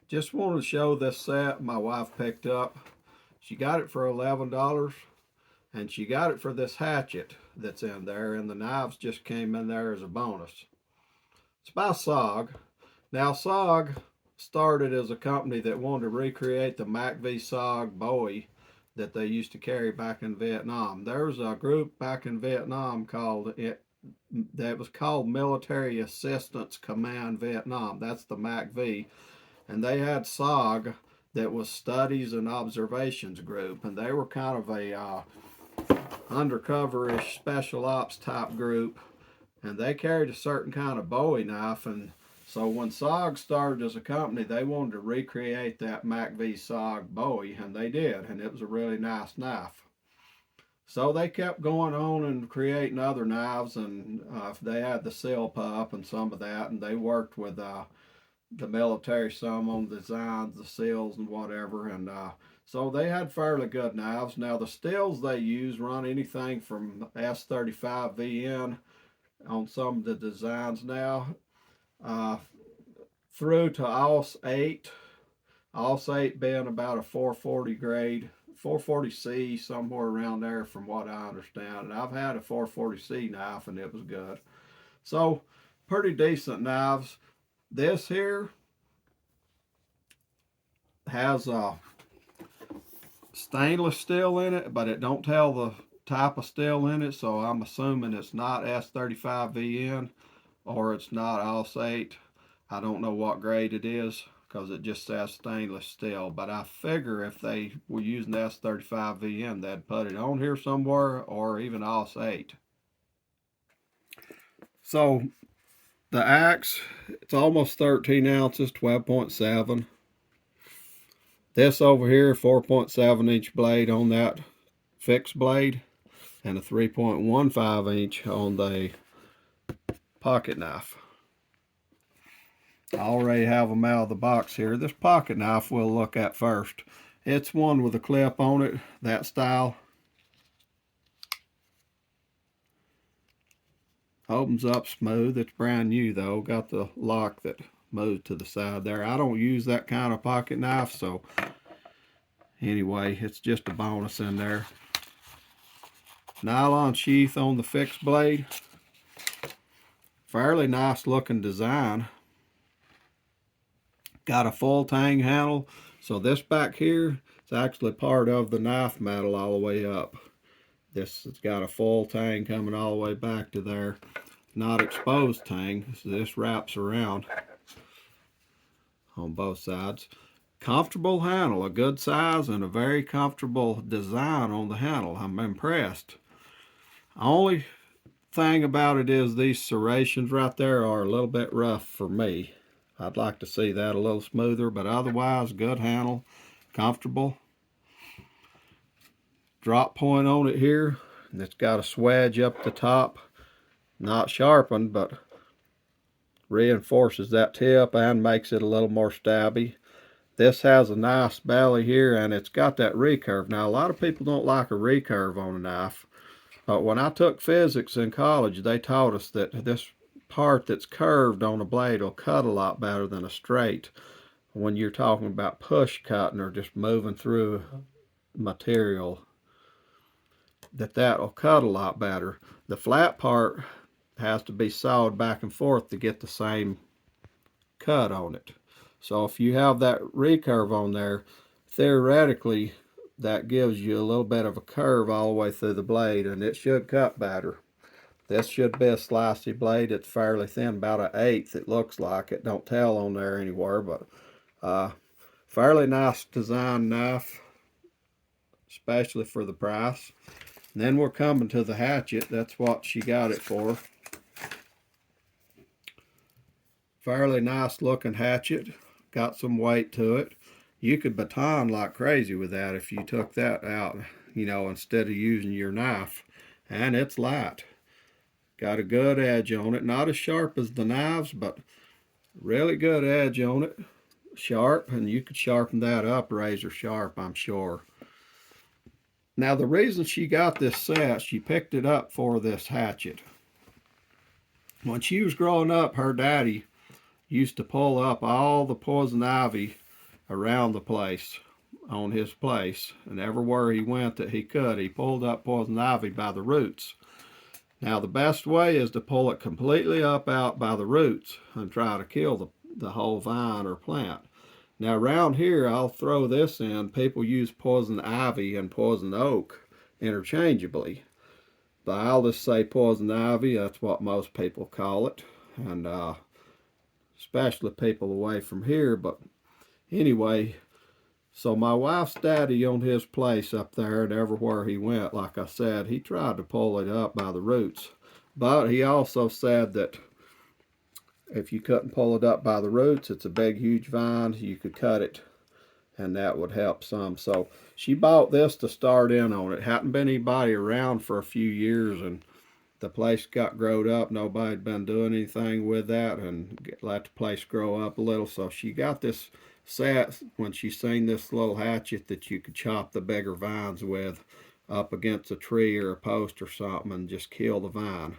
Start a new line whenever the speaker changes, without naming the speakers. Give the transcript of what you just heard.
Just wanted to show this set my wife picked up. She got it for $11, and she got it for this hatchet that's in there, and the knives just came in there as a bonus. It's by SOG. Now SOG started as a company that wanted to recreate the MACV SOG Bowie that they used to carry back in Vietnam. There was a group back in Vietnam called it that was called Military Assistance Command Vietnam. That's the MACV, and they had SOG that was Studies and Observations Group, and they were kind of a undercover-ish special ops type group, and they carried a certain kind of Bowie knife. And so when SOG started as a company, they wanted to recreate that MACV SOG Bowie, and they did, and it was a really nice knife. So they kept going on and creating other knives, and they had the Seal Pup and some of that, and they worked with the military some on designs, the seals and whatever, and so they had fairly good knives. Now the steels they use run anything from S35 VN on some of the designs now, uh, through to AUS 8. AUS 8 being about a 440 grade, 440C, somewhere around there from what I understand. And I've had a 440C knife and it was good. So pretty decent knives. This here has a stainless steel in it, but it don't tell the type of steel in it, so I'm assuming it's not S35 VN or it's not AUS 8. I don't know what grade it is because it just says stainless steel, but I figure if they were using S35 VN, they'd put it on here somewhere, or even AUS 8. So the axe, it's almost 13 ounces, 12.7. This over here, 4.7 inch blade on that fixed blade, and a 3.15 inch on the pocket knife. I already have them out of the box here. This pocket knife we'll look at first. It's one with a clip on it, that style. Opens up smooth. It's brand new though. Got the lock that moves to the side there. I don't use that kind of pocket knife, so anyway, it's just a bonus in there. Nylon sheath on the fixed blade. Fairly nice looking design. Got a full tang handle. So this back here is actually part of the knife metal all the way up. This has got a full tang coming all the way back to there. Not exposed tang, so this wraps around on both sides. Comfortable handle, a good size and a very comfortable design on the handle. I'm impressed. Only thing about it is these serrations right there are a little bit rough for me. I'd like to see that a little smoother, but otherwise good handle, comfortable. Drop point on it here, and it's got a swedge up the top, not sharpened, but reinforces that tip and makes it a little more stabby. This has a nice belly here, and it's got that recurve. Now a lot of people don't like a recurve on a knife, but when I took physics in college, they taught us that this part that's curved on a blade will cut a lot better than a straight when you're talking about push cutting or just moving through material. That'll cut a lot better. The flat part has to be sawed back and forth to get the same cut on it. So if you have that recurve on there, theoretically that gives you a little bit of a curve all the way through the blade, and it should cut better. This should be a slicey blade. It's fairly thin, about an 1/8 it looks like. It don't tell on there anywhere, but fairly nice design knife, especially for the price. And then we're coming to the hatchet. That's what she got it for. Fairly nice looking hatchet. Got some weight to it. You could baton like crazy with that if you took that out, you know, instead of using your knife. And it's light. Got a good edge on it. Not as sharp as the knives, but really good edge on it. Sharp, and you could sharpen that up razor sharp, I'm sure. Now the reason she got this set, she picked it up for this hatchet. When she was growing up, her daddy used to pull up all the poison ivy around the place on his place, and everywhere he went that he could, he pulled up poison ivy by the roots. Now the best way is to pull it completely up out by the roots and try to kill the whole vine or plant. Now around here, I'll throw this in. People use poison ivy and poison oak interchangeably, but I'll just say poison ivy. That's what most people call it, and especially people away from here. But anyway, so my wife's daddy on his place up there, and everywhere he went, like I said, he tried to pull it up by the roots. But he also said that if you couldn't pull it up by the roots, it's a big, huge vine, you could cut it, and that would help some. So she bought this to start in on it. Hadn't been anybody around for a few years, and the place got growed up. Nobody had been doing anything with that, and let the place grow up a little. So she got this set when she seen this little hatchet that you could chop the bigger vines with up against a tree or a post or something and just kill the vine.